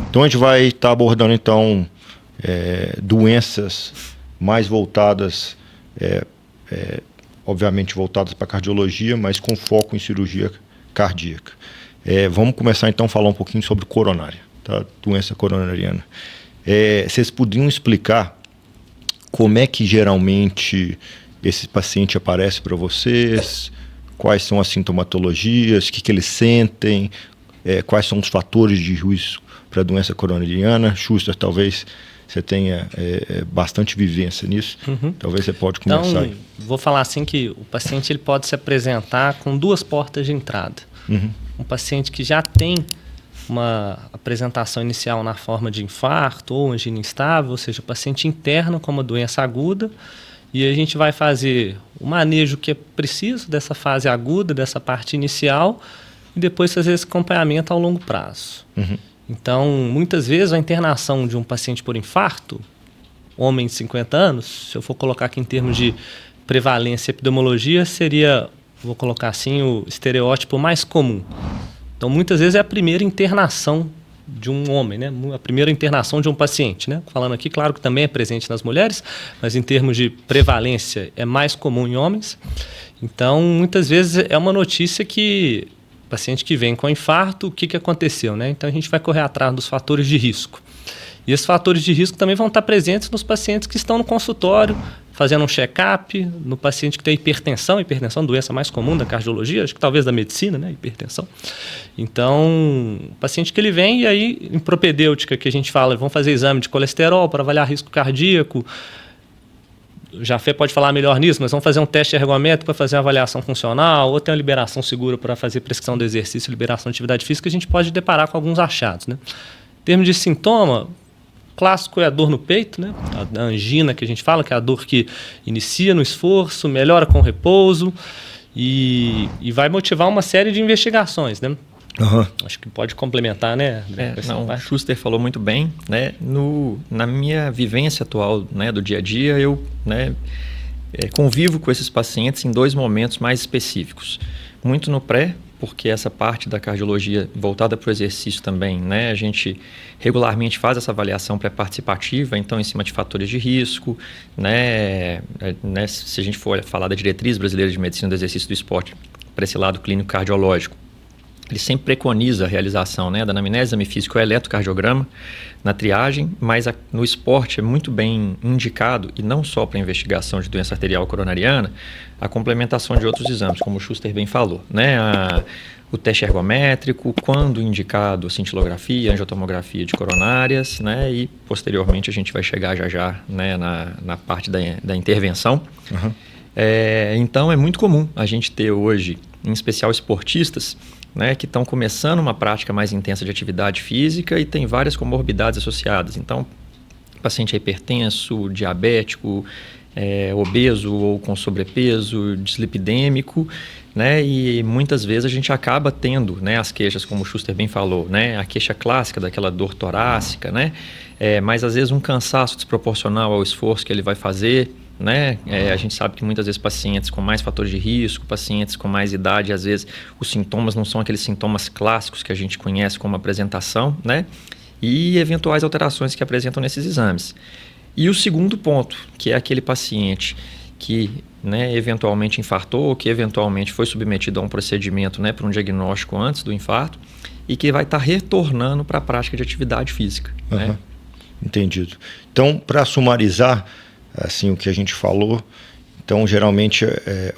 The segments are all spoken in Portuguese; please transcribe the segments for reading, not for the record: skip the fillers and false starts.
Então a gente vai estar abordando então doenças mais voltadas, obviamente voltadas para cardiologia, mas com foco em cirurgia cardíaca. Vamos começar então a falar um pouquinho sobre coronária, tá? Doença coronariana. Vocês poderiam explicar como é que geralmente esse paciente aparece para vocês? Quais são as sintomatologias? O que eles sentem? Quais são os fatores de risco para a doença coronariana? Schuster, talvez você tenha bastante vivência nisso. Uhum. Talvez você pode começar. Então, vou falar assim que o paciente ele pode se apresentar com duas portas de entrada. Uhum. Um paciente que já tem uma apresentação inicial na forma de infarto ou angina instável, ou seja, o paciente interno com uma doença aguda, e a gente vai fazer o manejo que é preciso dessa fase aguda, dessa parte inicial, e depois fazer esse acompanhamento ao longo prazo. Uhum. Então, muitas vezes a internação de um paciente por infarto, homem de 50 anos, se eu for colocar aqui em termos de prevalência e epidemiologia, seria, vou colocar assim, o estereótipo mais comum. Então, muitas vezes é a primeira internação de um homem, né? A primeira internação de um paciente, né? Falando aqui, claro que também é presente nas mulheres, mas em termos de prevalência é mais comum em homens. Então, muitas vezes é uma notícia que o paciente que vem com infarto, o que aconteceu, né? Então, a gente vai correr atrás dos fatores de risco. E esses fatores de risco também vão estar presentes nos pacientes que estão no consultório, fazendo um check-up, no paciente que tem hipertensão, doença mais comum da cardiologia, acho que talvez da medicina, né? Hipertensão. Então, o paciente que ele vem, e aí, em propedêutica, que a gente fala, vão fazer exame de colesterol para avaliar risco cardíaco. O Jafé pode falar melhor nisso, mas vamos fazer um teste ergométrico para fazer uma avaliação funcional, ou ter uma liberação segura para fazer prescrição do exercício, liberação de atividade física, a gente pode deparar com alguns achados, né? Em termos de sintoma, clássico é a dor no peito, né? A angina que a gente fala, que é a dor que inicia no esforço, melhora com o repouso e vai motivar uma série de investigações, né? Uhum. Acho que pode complementar, né? O Schuster falou muito bem, né? Na minha vivência atual, né, do dia a dia, eu, né, convivo com esses pacientes em dois momentos mais específicos. Muito no pré, porque essa parte da cardiologia voltada para o exercício também, né? A gente regularmente faz essa avaliação pré-participativa, então em cima de fatores de risco, né? Se a gente for falar da diretriz brasileira de medicina do exercício do esporte para esse lado clínico cardiológico, ele sempre preconiza a realização, né, da anamnese, exame físico e eletrocardiograma na triagem, mas no esporte é muito bem indicado, e não só para investigação de doença arterial coronariana, a complementação de outros exames, como o Schuster bem falou, né, o teste ergométrico, quando indicado, cintilografia, angiotomografia de coronárias, né, e posteriormente a gente vai chegar já, né, na parte da intervenção. Uhum. Então é muito comum a gente ter hoje, em especial esportistas, né, que estão começando uma prática mais intensa de atividade física e tem várias comorbidades associadas. Então, o paciente é hipertenso, diabético, obeso ou com sobrepeso, dislipidêmico, né, e muitas vezes a gente acaba tendo, né, as queixas, como o Schuster bem falou, né, a queixa clássica daquela dor torácica, né, mas às vezes um cansaço desproporcional ao esforço que ele vai fazer, né? A gente sabe que muitas vezes pacientes com mais fatores de risco, pacientes com mais idade, às vezes os sintomas não são aqueles sintomas clássicos que a gente conhece como apresentação, né? E eventuais alterações que apresentam nesses exames. E o segundo ponto, que é aquele paciente que, né, eventualmente infartou, que eventualmente foi submetido a um procedimento, né, para um diagnóstico antes do infarto e que vai estar retornando para a prática de atividade física. Uhum. Né? Entendido. Então, para sumarizar assim, o que a gente falou, então geralmente,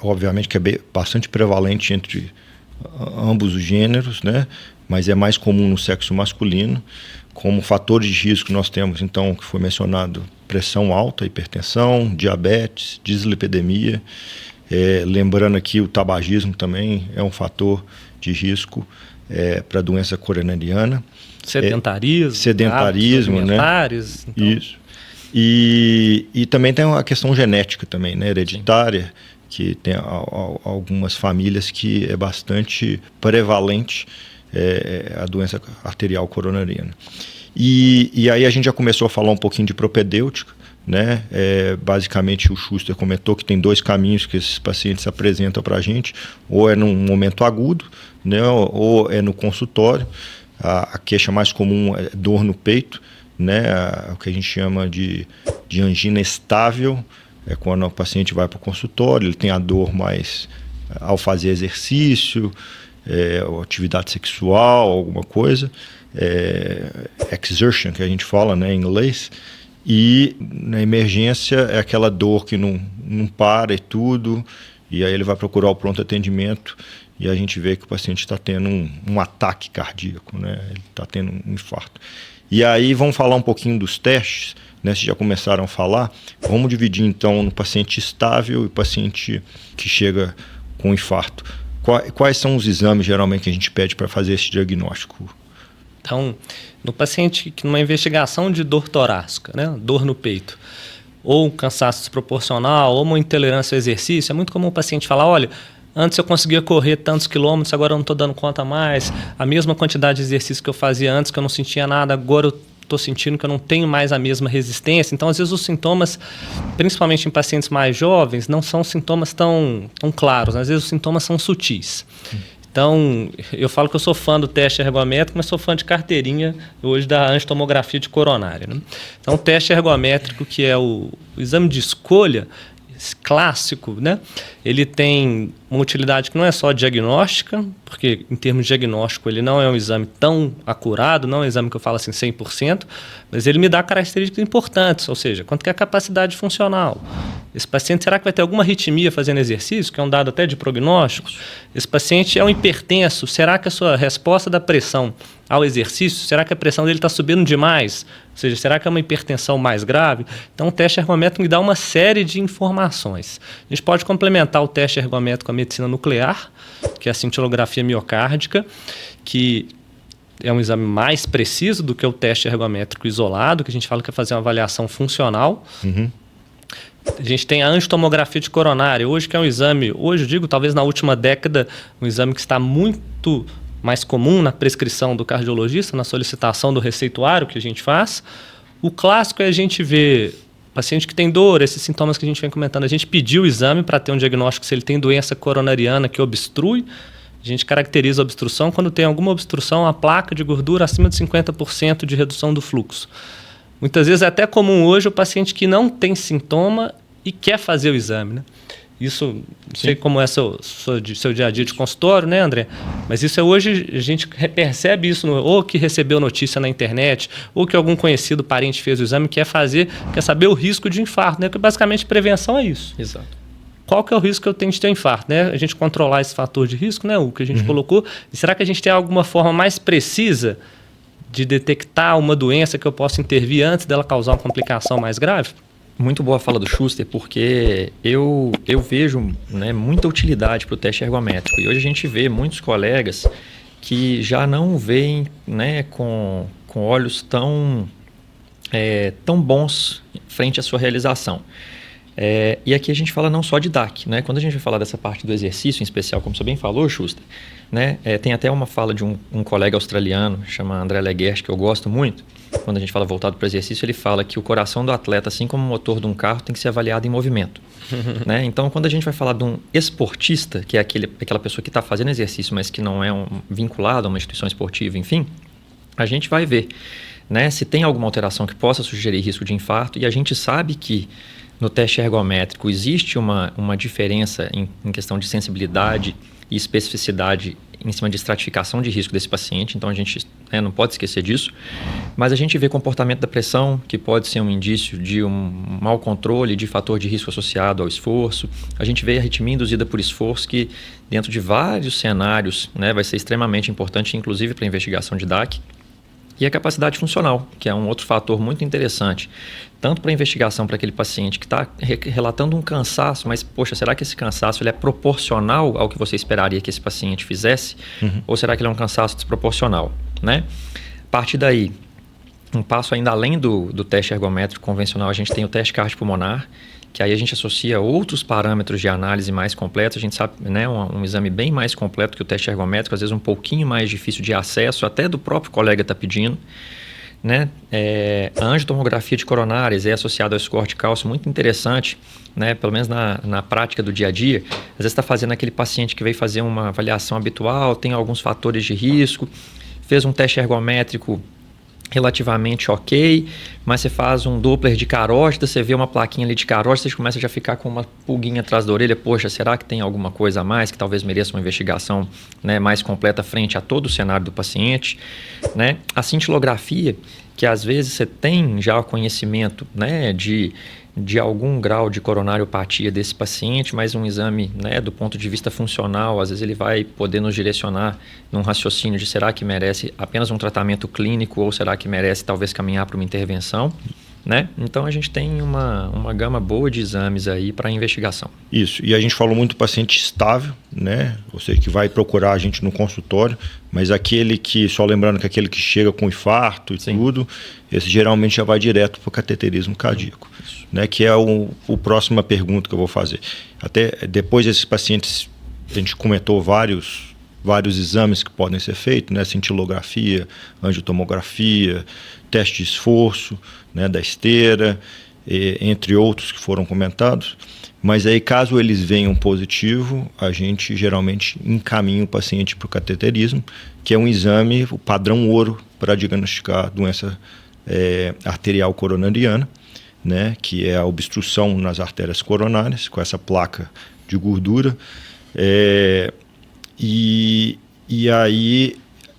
obviamente que é bastante prevalente entre ambos os gêneros, né? Mas é mais comum no sexo masculino. Como fatores de risco nós temos, então, que foi mencionado, pressão alta, hipertensão, diabetes, dislipidemia. Lembrando aqui, o tabagismo também é um fator de risco para a doença coronariana. Sedentarismo, né? Então. Isso. E também tem a questão genética também, né, hereditária, que tem algumas famílias que é bastante prevalente a doença arterial coronariana. E aí a gente já começou a falar um pouquinho de propedêutica, né? Basicamente, o Schuster comentou que tem 2 caminhos que esses pacientes apresentam para a gente, ou é num momento agudo, né? Ou é no consultório. A queixa mais comum é dor no peito, né? O que a gente chama de angina estável, é quando o paciente vai para o consultório, ele tem a dor mais ao fazer exercício, ou atividade sexual, alguma coisa, exertion, que a gente fala, né, em inglês. E na emergência é aquela dor que não para e tudo, e aí ele vai procurar o pronto atendimento e a gente vê que o paciente está tendo um ataque cardíaco, né? Ele está tendo um infarto. E aí vamos falar um pouquinho dos testes, né? Vocês já começaram a falar. Vamos dividir então no paciente estável e paciente que chega com infarto. Quais são os exames geralmente que a gente pede para fazer esse diagnóstico? Então, no paciente que numa investigação de dor torácica, né, dor no peito, ou cansaço desproporcional, ou uma intolerância ao exercício, é muito comum o paciente falar, olha, antes eu conseguia correr tantos quilômetros, agora eu não estou dando conta mais, a mesma quantidade de exercício que eu fazia antes, que eu não sentia nada, agora eu estou sentindo que eu não tenho mais a mesma resistência. Então, às vezes, os sintomas, principalmente em pacientes mais jovens, não são sintomas tão claros, às vezes os sintomas são sutis. Então, eu falo que eu sou fã do teste ergométrico, mas sou fã de carteirinha hoje da angiotomografia de coronária, né? Então, o teste ergométrico, que é o exame de escolha clássico, né? Ele tem uma utilidade que não é só diagnóstica, porque em termos de diagnóstico ele não é um exame tão acurado, não é um exame que eu falo assim 100%, mas ele me dá características importantes, ou seja, quanto que é a capacidade funcional. Esse paciente, será que vai ter alguma arritmia fazendo exercício, que é um dado até de prognóstico? Esse paciente é um hipertenso, será que a sua resposta da pressão ao exercício, será que a pressão dele está subindo demais? Ou seja, será que é uma hipertensão mais grave? Então, o teste ergométrico me dá uma série de informações. A gente pode complementar o teste ergométrico com a medicina nuclear, que é a cintilografia miocárdica, que é um exame mais preciso do que o teste ergométrico isolado, que a gente fala que é fazer uma avaliação funcional. Uhum. A gente tem a angiotomografia de coronária, hoje que é um exame, hoje eu digo, talvez na última década, um exame que está muito mais comum na prescrição do cardiologista, na solicitação do receituário que a gente faz. O clássico é a gente ver paciente que tem dor, esses sintomas que a gente vem comentando. A gente pediu o exame para ter um diagnóstico se ele tem doença coronariana que obstrui. A gente caracteriza a obstrução quando tem alguma obstrução, a placa de gordura acima de 50% de redução do fluxo. Muitas vezes é até comum hoje o paciente que não tem sintoma e quer fazer o exame, né? Isso, não sei como é seu dia a dia de consultório, né, André? Mas isso é hoje, a gente percebe isso, ou que recebeu notícia na internet, ou que algum conhecido parente fez o exame, quer saber o risco de infarto, né? Porque basicamente prevenção é isso. Exato. Qual que é o risco que eu tenho de ter infarto, né? A gente controlar esse fator de risco, né, o que a gente colocou. E será que a gente tem alguma forma mais precisa de detectar uma doença que eu possa intervir antes dela causar uma complicação mais grave? Muito boa a fala do Schuster, porque eu vejo, né, muita utilidade para o teste ergométrico. E hoje a gente vê muitos colegas que já não veem, né, com olhos tão bons frente à sua realização. E aqui a gente fala não só de DAC, né? Quando a gente vai falar dessa parte do exercício em especial, como você bem falou, Schuster, né? Tem até uma fala de um colega australiano, chama André Legert, que eu gosto muito. Quando a gente fala voltado para o exercício, ele fala que o coração do atleta, assim como o motor de um carro, tem que ser avaliado em movimento. Né? Então, quando a gente vai falar de um esportista, que é aquela pessoa que está fazendo exercício, mas que não é vinculado a uma instituição esportiva, enfim, a gente vai ver, né, se tem alguma alteração que possa sugerir risco de infarto, e a gente sabe que no teste ergométrico existe uma diferença em questão de sensibilidade e especificidade em cima de estratificação de risco desse paciente, então a gente não pode esquecer disso, mas a gente vê comportamento da pressão, que pode ser um indício de um mau controle de fator de risco associado ao esforço, a gente vê a arritmia induzida por esforço, que dentro de vários cenários, né, vai ser extremamente importante, inclusive para a investigação de DAC, e a capacidade funcional, que é um outro fator muito interessante, tanto para a investigação para aquele paciente que está relatando um cansaço, mas, poxa, será que esse cansaço ele é proporcional ao que você esperaria que esse paciente fizesse? Ou será que ele é um cansaço desproporcional? Né? A partir daí, um passo ainda além do teste ergométrico convencional, a gente tem o teste cardiopulmonar, que aí a gente associa outros parâmetros de análise mais completos. A gente sabe, né, um exame bem mais completo que o teste ergométrico, às vezes um pouquinho mais difícil de acesso, até do próprio colega está pedindo. né? A angiotomografia de coronárias é associada ao score de cálcio muito interessante, né? Pelo menos na prática do dia a dia. Às vezes está fazendo aquele paciente que veio fazer uma avaliação habitual, tem alguns fatores de risco, fez um teste ergométrico relativamente ok, mas você faz um Doppler de carótida, você vê uma plaquinha ali de carótida, você começa já a ficar com uma pulguinha atrás da orelha. Poxa, será que tem alguma coisa a mais que talvez mereça uma investigação, né, mais completa frente a todo o cenário do paciente, né? A cintilografia, que às vezes você tem já o conhecimento, né, de algum grau de coronariopatia desse paciente, mas um exame, né, do ponto de vista funcional, às vezes ele vai poder nos direcionar num raciocínio de será que merece apenas um tratamento clínico ou será que merece talvez caminhar para uma intervenção, né? Então a gente tem uma gama boa de exames aí para investigação. Isso, e a gente falou muito do paciente estável, né? Ou seja, que vai procurar a gente no consultório, mas aquele que, só lembrando que aquele que chega com infarto e tudo, esse geralmente já vai direto para o cateterismo cardíaco, né? Que é a próxima pergunta que eu vou fazer. Até depois desses pacientes, a gente comentou vários exames que podem ser feitos, né? Cintilografia, angiotomografia, teste de esforço, né, da esteira, entre outros que foram comentados. Mas aí, caso eles venham positivo, a gente geralmente encaminha o paciente para o cateterismo, que é um exame, o padrão ouro para diagnosticar doença arterial coronariana, né, que é a obstrução nas artérias coronárias, com essa placa de gordura. E aí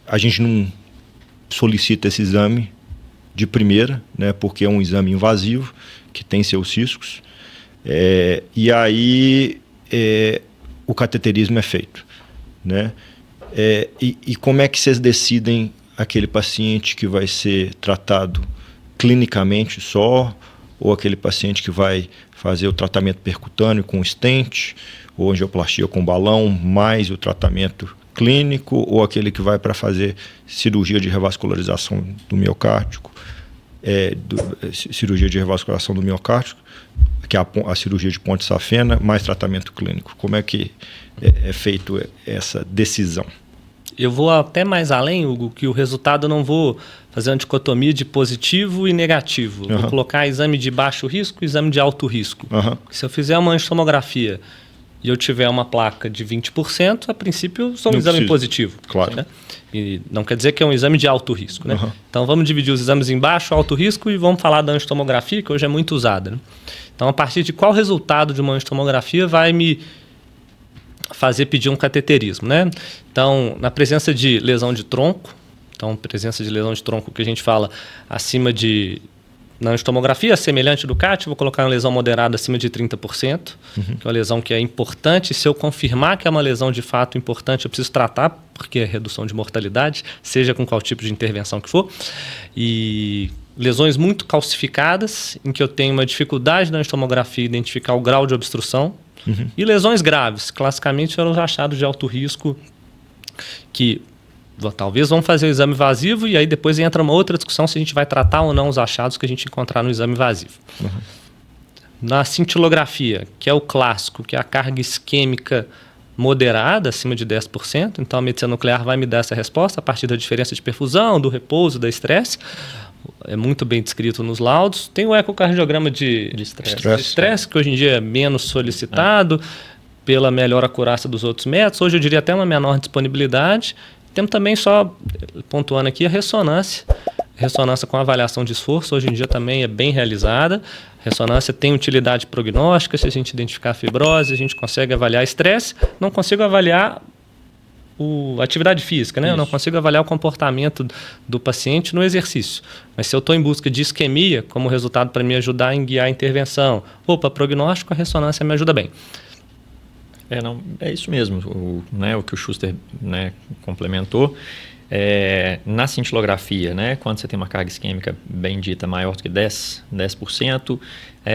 a gente não solicita esse exame de primeira, né, porque é um exame invasivo, que tem seus riscos. E aí o cateterismo é feito, né? E como é que vocês decidem aquele paciente que vai ser tratado clinicamente só, ou aquele paciente que vai fazer o tratamento percutâneo com stent, ou angioplastia com balão, mais o tratamento clínico, ou aquele que vai para fazer cirurgia de revascularização do miocárdio, cirurgia de revascularização do miocárdio, que é a cirurgia de ponte safena, mais tratamento clínico. Como é que é feito essa decisão? Eu vou até mais além, Hugo, que o resultado eu não vou fazer uma dicotomia de positivo e negativo. Vou colocar exame de baixo risco e exame de alto risco. Se eu fizer uma angiotomografia e eu tiver uma placa de 20%, a princípio sou um exame positivo. Claro. Né? E não quer dizer que é um exame de alto risco. Né? Então vamos dividir os exames em baixo, alto risco, e vamos falar da angiotomografia, que hoje é muito usada. Né? Então, a partir de qual resultado de uma angiotomografia vai me fazer pedir um cateterismo, né? Então, na presença de lesão de tronco, presença de lesão de tronco que a gente fala acima de... Na angiotomografia, semelhante do CAT, vou colocar uma lesão moderada acima de 30%, que é uma lesão que é importante. Se eu confirmar que é uma lesão de fato importante, eu preciso tratar, porque é redução de mortalidade, seja com qual tipo de intervenção que for. E lesões muito calcificadas, em que eu tenho uma dificuldade na angiotomografia identificar o grau de obstrução. E lesões graves, classicamente foram os achados de alto risco, que talvez vão fazer o exame invasivo, e aí depois entra uma outra discussão se a gente vai tratar ou não os achados que a gente encontrar no exame invasivo. Na cintilografia, que é o clássico, que é a carga isquêmica moderada, acima de 10%, então a medicina nuclear vai me dar essa resposta a partir da diferença de perfusão, do repouso, da estresse. É muito bem descrito nos laudos. Tem o ecocardiograma de estresse, que hoje em dia é menos solicitado pela melhor acurácia dos outros métodos. Hoje eu diria até uma menor disponibilidade. Temos também, só pontuando aqui, a ressonância. Ressonância com avaliação de esforço, hoje em dia também é bem realizada. Ressonância tem utilidade prognóstica, se a gente identificar fibrose, a gente consegue avaliar estresse. Não consigo avaliar atividade física, né? Eu não consigo avaliar o comportamento do paciente no exercício. Mas se eu estou em busca de isquemia, como resultado para me ajudar em guiar a intervenção, ou para prognóstico, a ressonância me ajuda bem. É isso mesmo, o que o Schuster, né, complementou. Na cintilografia, né, quando você tem uma carga isquêmica bem dita maior do que 10%,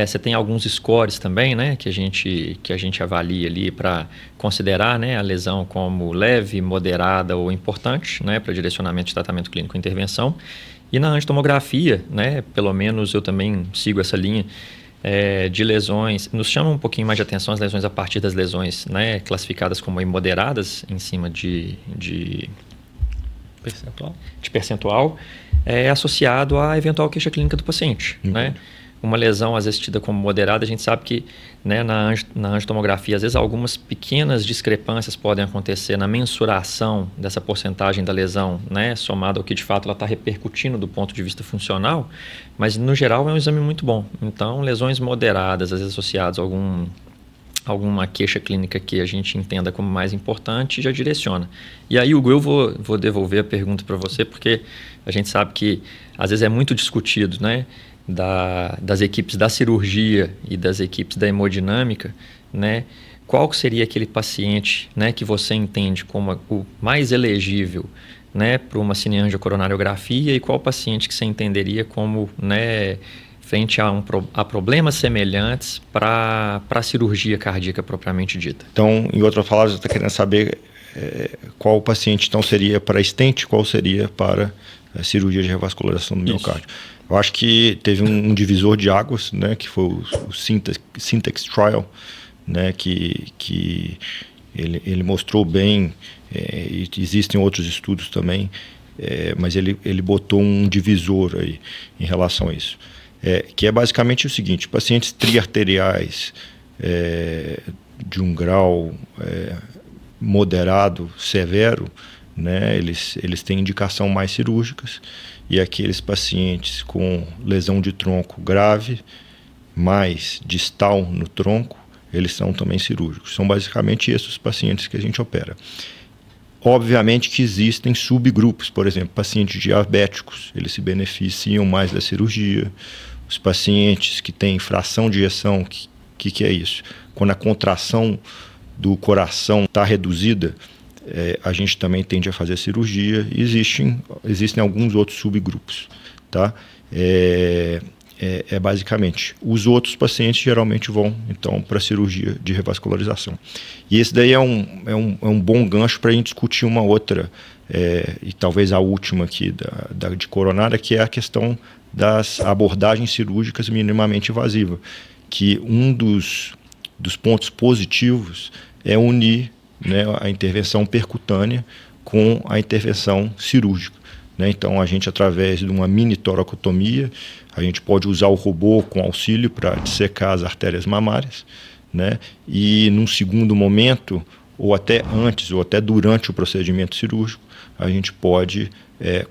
você tem alguns scores também, né, que a gente avalia ali para considerar, né, a lesão como leve, moderada ou importante, né, para direcionamento de tratamento clínico e intervenção. E na angiotomografia, né, pelo menos eu também sigo essa linha, de lesões, nos chama um pouquinho mais de atenção as lesões a partir das lesões, né, classificadas como moderadas em cima de percentual. é associado à eventual queixa clínica do paciente, né? Uma lesão, às vezes, tida como moderada, a gente sabe que, né, na angiotomografia, às vezes, algumas pequenas discrepâncias podem acontecer na mensuração dessa porcentagem da lesão, né, somado ao que, de fato, ela está repercutindo do ponto de vista funcional, mas, no geral, é um exame muito bom. Então, lesões moderadas, às vezes, associadas a alguma queixa clínica que a gente entenda como mais importante, já direciona. E aí, Hugo, eu vou devolver a pergunta para você, porque a gente sabe que, às vezes, é muito discutido, né, das equipes da cirurgia e das equipes da hemodinâmica, né? Qual seria aquele paciente, né, que você entende como o mais elegível, né, para uma cineangiocoronariografia, e qual paciente que você entenderia como, né, frente a problemas semelhantes para a cirurgia cardíaca propriamente dita? Então, em outras palavras, você está querendo saber qual paciente então seria para stent, qual seria para a cirurgia de revascularização do miocárdio. Eu acho que teve um divisor de águas, né, que foi o Syntax Trial, né, que ele mostrou bem, e existem outros estudos também, mas ele botou um divisor aí em relação a isso. Que é basicamente o seguinte: pacientes triarteriais de um grau moderado, severo, né, eles têm indicação mais cirúrgicas, e aqueles pacientes com lesão de tronco grave, mais distal no tronco, eles são também cirúrgicos. São basicamente esses os pacientes que a gente opera. Obviamente que existem subgrupos, por exemplo, pacientes diabéticos, eles se beneficiam mais da cirurgia. Os pacientes que têm fração de ejeção, que é isso? Quando a contração do coração está reduzida, a gente também tende a fazer cirurgia. Existem alguns outros subgrupos, tá? Basicamente. Os outros pacientes geralmente vão, então, para a cirurgia de revascularização. E esse daí é um bom gancho para a gente discutir uma outra, e talvez a última aqui de coronária, que é a questão das abordagens cirúrgicas minimamente invasivas, que um dos pontos positivos é unir, né, a intervenção percutânea com a intervenção cirúrgica, né? Então, a gente, através de uma mini toracotomia, a gente pode usar o robô com auxílio para dissecar as artérias mamárias, né? E, num segundo momento, ou até antes, ou até durante o procedimento cirúrgico, a gente pode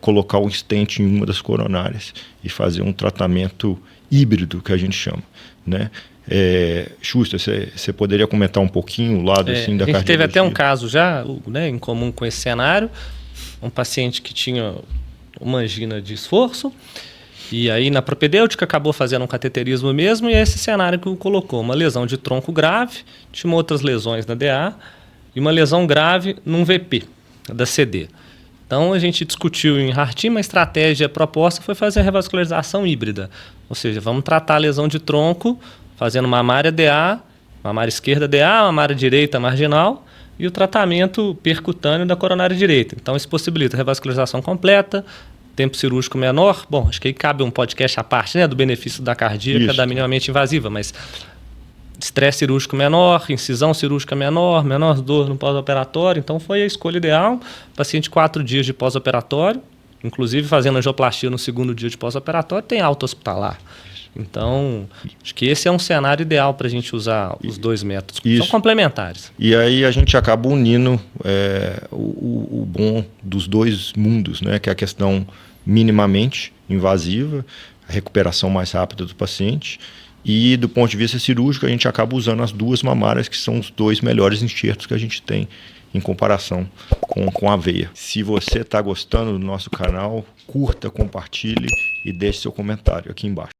colocar um stent em uma das coronárias e fazer um tratamento híbrido, que a gente chama, né? Schuster, você poderia comentar um pouquinho o lado assim, da cardiologia? A gente teve até um caso já, né, em comum com esse cenário, um paciente que tinha uma angina de esforço, e aí na propedêutica acabou fazendo um cateterismo mesmo, e é esse cenário que o colocou: uma lesão de tronco grave, tinha outras lesões na DA, e uma lesão grave num VP, da CD. Então, a gente discutiu em Heart Team, a estratégia proposta foi fazer a revascularização híbrida. Ou seja, vamos tratar a lesão de tronco fazendo mamária DA, mamária esquerda DA, mamária direita marginal, e o tratamento percutâneo da coronária direita. Então, isso possibilita revascularização completa, tempo cirúrgico menor. Bom, acho que aí cabe um podcast à parte, né, do benefício da cardíaca, da minimamente invasiva, mas estresse cirúrgico menor, incisão cirúrgica menor dor no pós-operatório. Então, foi a escolha ideal. Paciente 4 dias de pós-operatório, inclusive fazendo angioplastia no segundo dia de pós-operatório, tem alta hospitalar. Então, acho que esse é um cenário ideal para a gente usar os dois métodos. São complementares. E aí a gente acaba unindo o bom dos dois mundos, né? Que é a questão minimamente invasiva, a recuperação mais rápida do paciente, e do ponto de vista cirúrgico a gente acaba usando as duas mamárias, que são os dois melhores enxertos que a gente tem em comparação com a veia. Se você está gostando do nosso canal, curta, compartilhe e deixe seu comentário aqui embaixo.